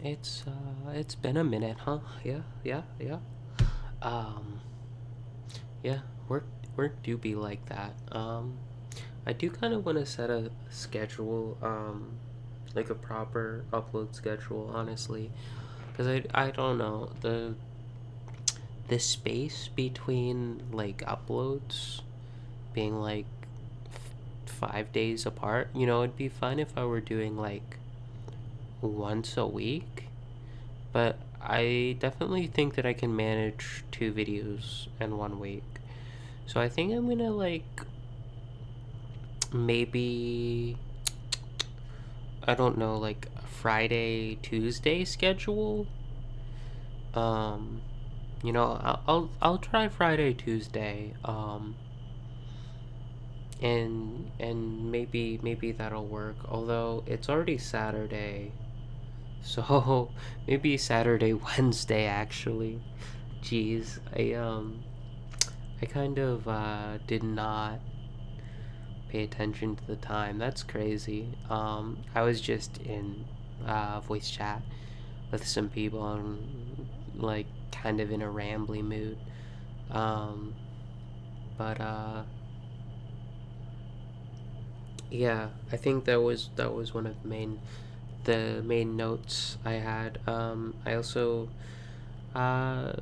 It's been a minute, huh? Yeah. Um, yeah, work do be like that. I do kind of want to set a schedule, like a proper upload schedule, honestly, because I don't know the space between like uploads being like 5 days apart. It'd be fine if I were doing like once a week. But I definitely think that I can manage 2 videos in 1 week. So I think I'm gonna like maybe I don't know, like a Friday Tuesday schedule. Um, I'll try Friday Tuesday. And maybe that'll work. Although it's already Saturday, so maybe Saturday Wednesday actually. Jeez, I kind of did not pay attention to the time. That's crazy. I was just in voice chat with some people and like kind of in a rambly mood. Um, but yeah, I think that was one of the main notes I had. I also uh,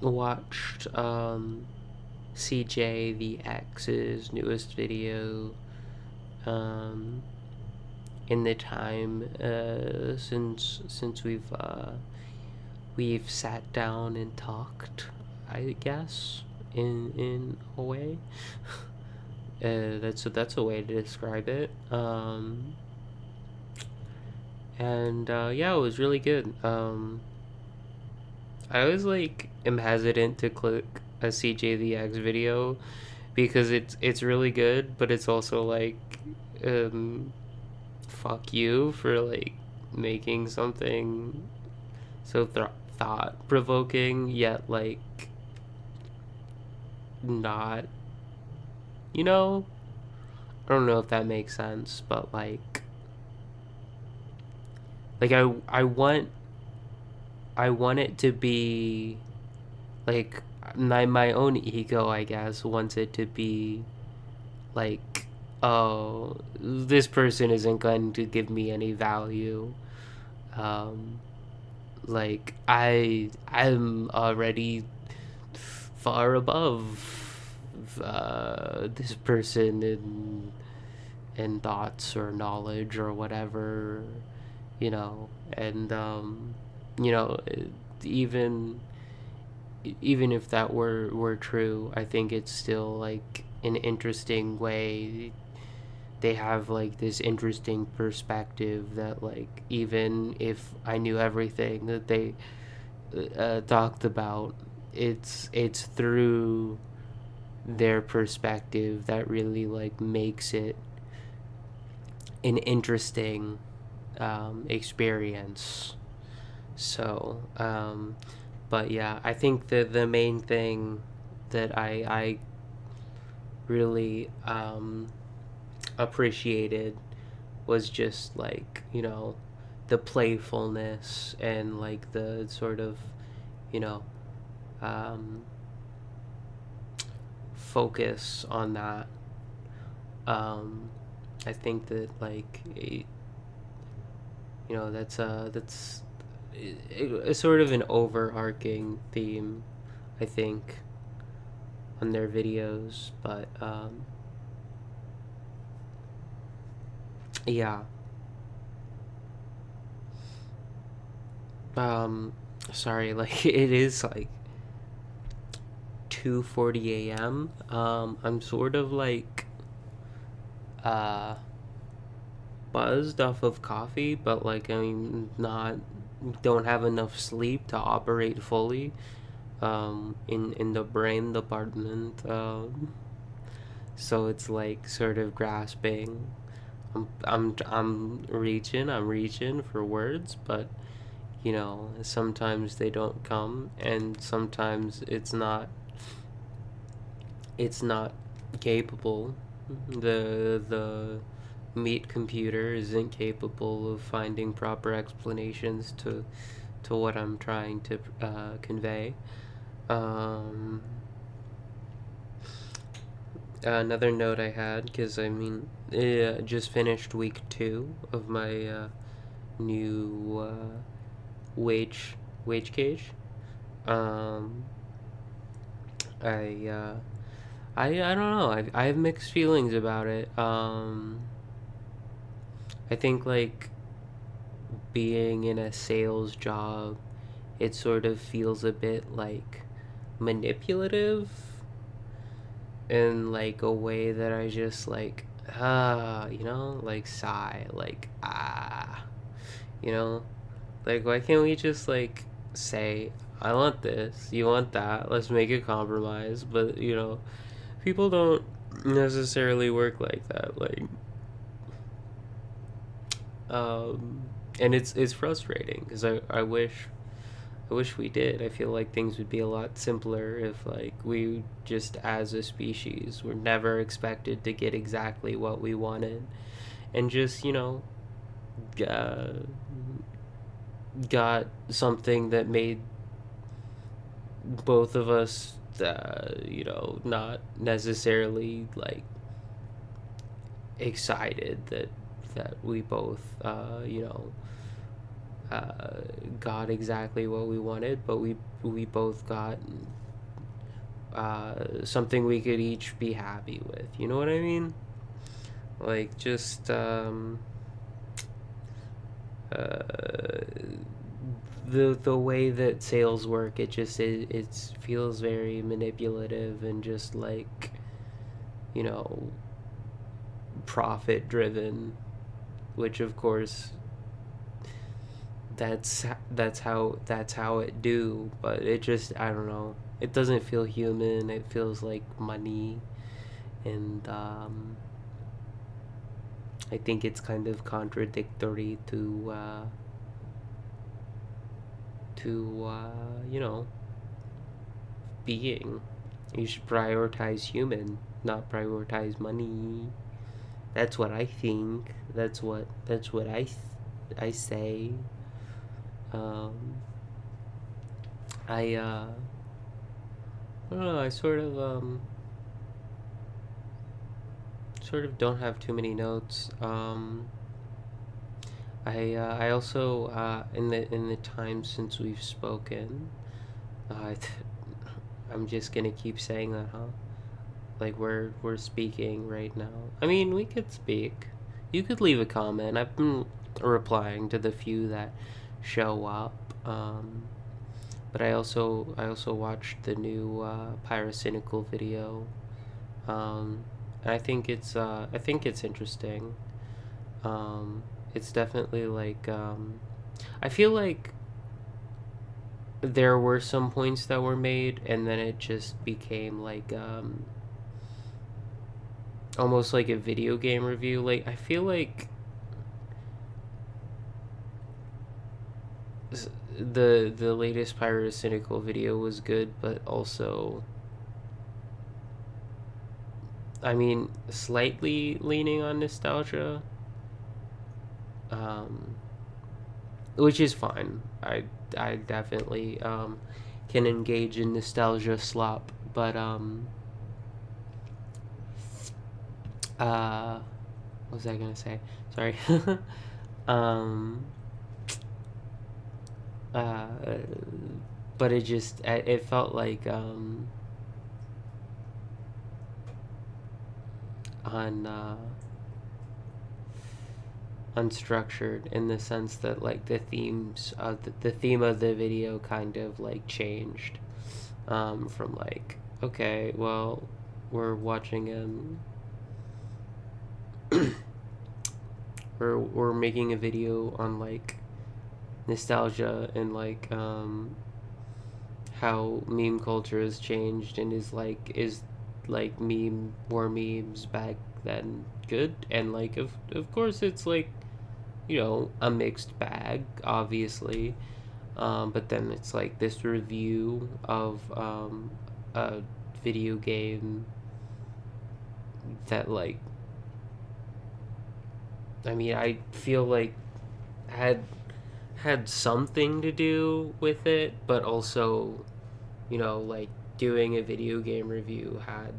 watched CJ the X's newest video um, in the time since we've sat down and talked, I guess, in a way. That's a way to describe it. And yeah, it was really good. I always like am hesitant to click a CJ the X video because it's really good, but it's also like um fuck you for like making something so thought provoking yet like not, you know. I don't know if that makes sense, but like I want it to be like my own ego, I guess, wants it to be like, oh, this person isn't going to give me any value. Um, like I'm already far above this person in thoughts or knowledge or whatever, and you know, even even if that were true, I think it's still like an interesting way. They have like this interesting perspective that like even if I knew everything that they talked about, it's through their perspective that really like makes it an interesting experience. So, but yeah, I think the main thing that I really appreciated was just like, the playfulness and like the sort of, you know um, focus on that. um, I think that like that's a sort of an overarching theme, I think, on their videos. But yeah. um Sorry, like it is like 2:40 a.m. I'm sort of like uh buzzed off of coffee, but like I'm not don't have enough sleep to operate fully in the brain department. So it's like sort of grasping. I'm reaching for words, but sometimes they don't come, and sometimes it's not capable. The meat computer isn't capable of finding proper explanations to what I'm trying to convey. Um, Another note I had, because I mean, just finished week 2 of my new wage cage. Um, I I don't know. I have mixed feelings about it. I think like being in a sales job, it sort of feels a bit like manipulative in like a way that I just like like sigh, like you know, like why can't we just like say I want this, you want that, let's make a compromise, but people don't necessarily work like that, like um and it's frustrating because I wish we did. I feel like things would be a lot simpler if, like, we just as a species were never expected to get exactly what we wanted, and just uh, got something that made both of us, not necessarily like excited that we both, uh, got exactly what we wanted, but we both got something we could each be happy with. You know what I mean? Like just uh, the way that sales work, it feels very manipulative and just like you know profit driven, which of course that's how it do, but it just I don't know. It doesn't feel human. It feels like money, and I think it's kind of contradictory to being. You should prioritize human, not prioritize money. That's what I think. That's what I say. Um, I don't know. I sort of don't have too many notes. I also in the time since we've spoken, uh, I'm just gonna keep saying that, huh? Like we're speaking right now. I mean, we could speak. You could leave a comment. I've been replying to the few that show up. But I also watched the new Pyrocynical video. And I think it's interesting. It's definitely like I feel like there were some points that were made, and then it just became like almost like a video game review. Like I feel like the latest Pyrocynical video was good, but also I mean slightly leaning on nostalgia, um, which is fine. I definitely can engage in nostalgia slop, but uh, what was I gonna say? Sorry. um, uh, but it felt like un unstructured in the sense that like the theme of the video kind of like changed from like okay, well, we're watching we're making a video on like nostalgia and like how meme culture has changed, and is like meme war memes back then good, and like of course it's like a mixed bag, obviously. But then it's like this review of a video game that like I mean, I feel like had had something to do with it, but also, like doing a video game review had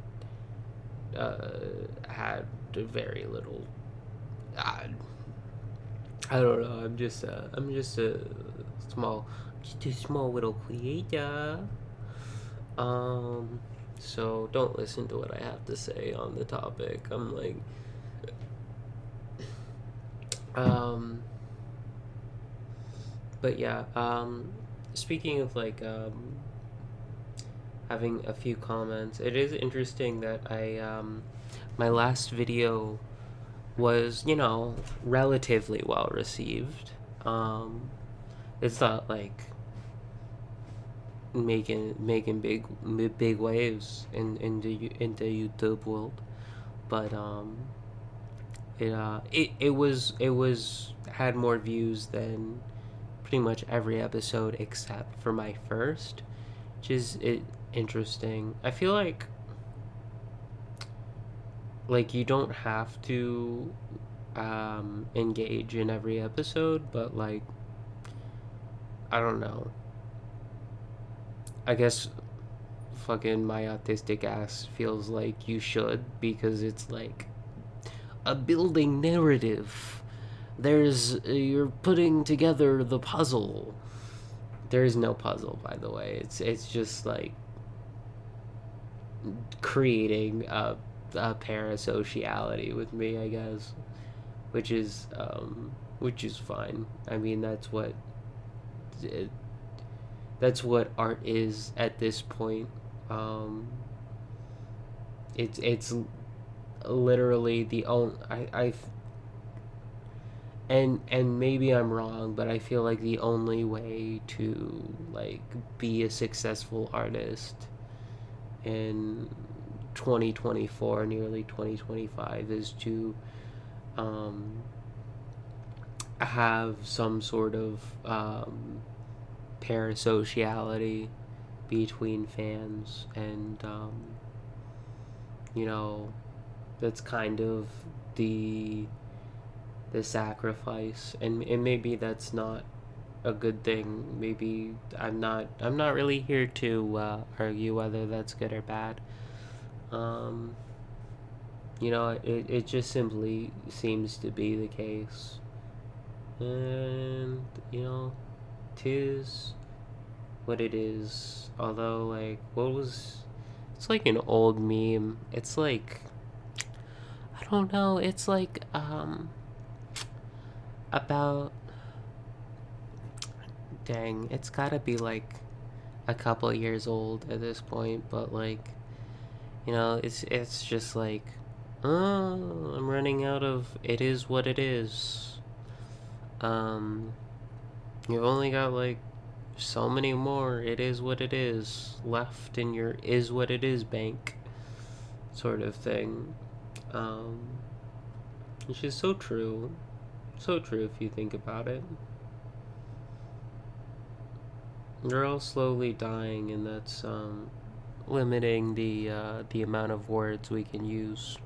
very little. Uh, I don't know. I'm just a small, just a small little creator. Um, so don't listen to what I have to say on the topic. I'm like, um, but yeah. Speaking of like having a few comments, it is interesting that my last video was, relatively well received. Um, it's not like making big waves in the YouTube world, but it was had more views than pretty much every episode except for my first, which is interesting. I feel like you don't have to engage in every episode, but like I don't know. I guess fucking my autistic ass feels like you should, because it's like a building narrative. You're putting together the puzzle. There is no puzzle, by the way. It's just like creating a parasociality with me, I guess, which is fine. I mean, it, that's what art is at this point. Um, it's literally the only I and maybe I'm wrong, but I feel like the only way to like be a successful artist in 2024, nearly 2025, is to um, have some sort of parasociality between fans, and you know that's kind of the the sacrifice, and maybe that's not a good thing. Maybe I'm not really here to argue whether that's good or bad. um it just simply seems to be the case, and tis what it is. Although, like, it's like an old meme. It's like, I don't know, it's like about, dang, it's gotta be like a couple years old at this point, but like, it's just like, oh, I'm running out of it is what it is. um you've only got like so many more it is what it is left in your is what it is bank, sort of thing. um which is so true, so true if you think about it. They're all slowly dying, and that's limiting the amount of words we can use.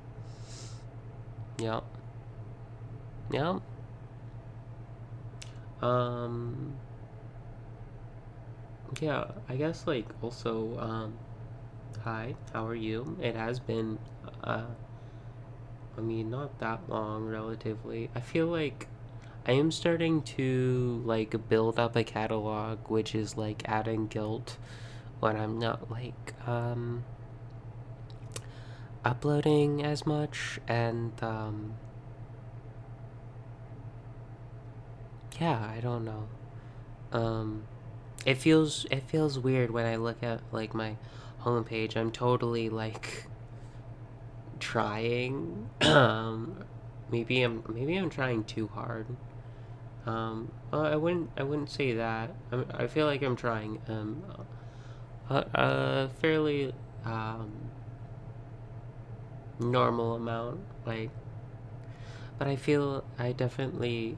Yep. Yep. Um. Yeah. I guess, like, also hi. How are you? It has been I mean, not that long, relatively. I feel like I am starting to like build up a catalog, which is like adding guilt when I'm not like uploading as much, and yeah, I don't know. Um it feels weird when I look at like my homepage. I'm totally like trying. Maybe I'm trying too hard. Well, I wouldn't say that. I feel like I'm trying a fairly um normal amount, like, but I feel I definitely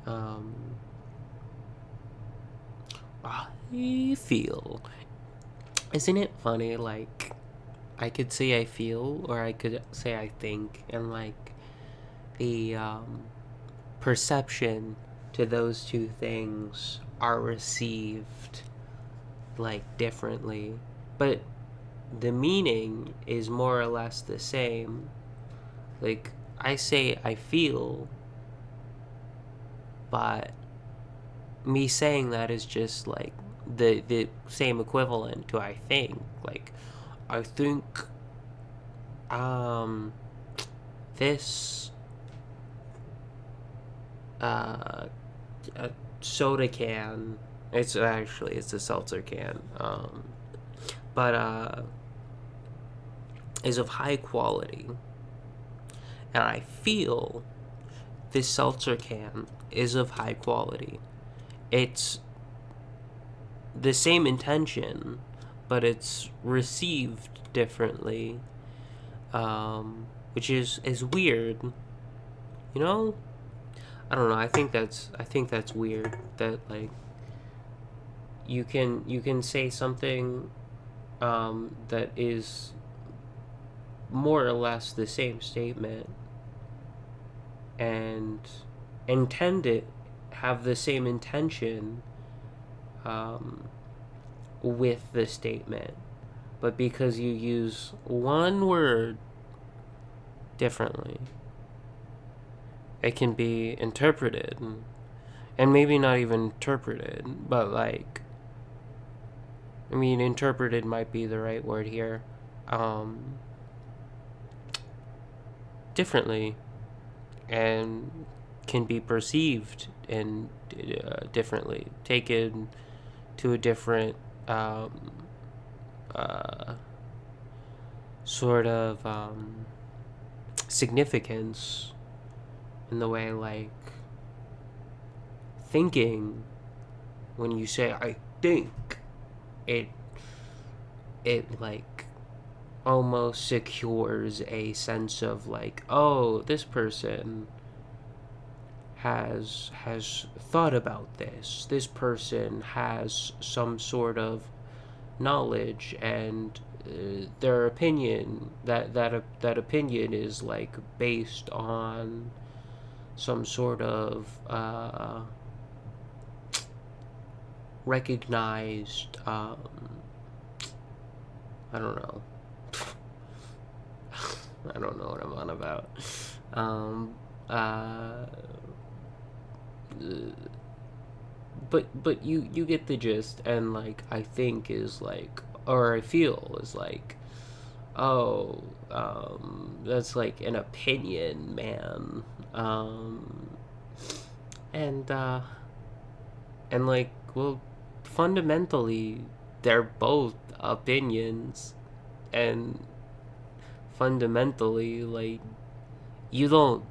I feel, isn't it funny, like, I could say I feel, or I could say I think, and like the perception to those two things are received like differently, but the meaning is more or less the same. Like, I say I feel, but me saying that is just like the same equivalent to I think. Like, I think um this uh a soda can, it's actually it's a seltzer can, but is of high quality, and I feel this seltzer can is of high quality. It's the same intention, but it's received differently, which is weird. You know, I don't know. I think that's weird that like you can say something that is more or less the same statement and intend it have the same intention um, with the statement, but because you use one word differently, it can be interpreted, and maybe not even interpreted, but like, I mean, interpreted might be the right word here, um, differently, and can be perceived and differently, taken to a different um, uh, sort of significance, in the way like thinking, when you say I think, it it like almost secures a sense of like, oh, this person has thought about this person has some sort of knowledge, and their opinion, that opinion is like based on some sort of recognized I don't know. I don't know what I'm on about. Um, uh, but you get the gist, and like I think is like, or I feel is like, oh, that's like an opinion, man. And and like, well, fundamentally they're both opinions, and fundamentally like you don't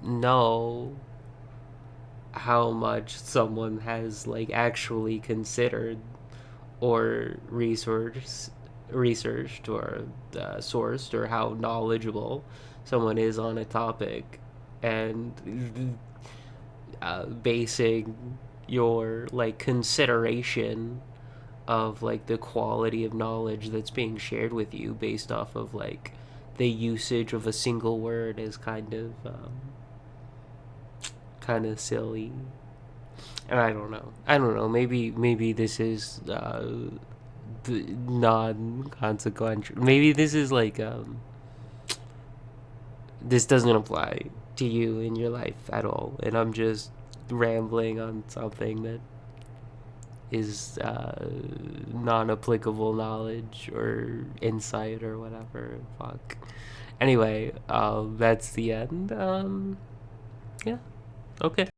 know how much someone has like actually considered or researched or sourced, or how knowledgeable someone is on a topic, and basing your like consideration of like the quality of knowledge that's being shared with you based off of like the usage of a single word is kind of silly. And I don't know, maybe this is non-consequential, maybe this is like this doesn't apply to you in your life at all, and I'm just rambling on something that is non-applicable knowledge or insight or whatever. Fuck. Anyway, that's the end. Yeah. Okay.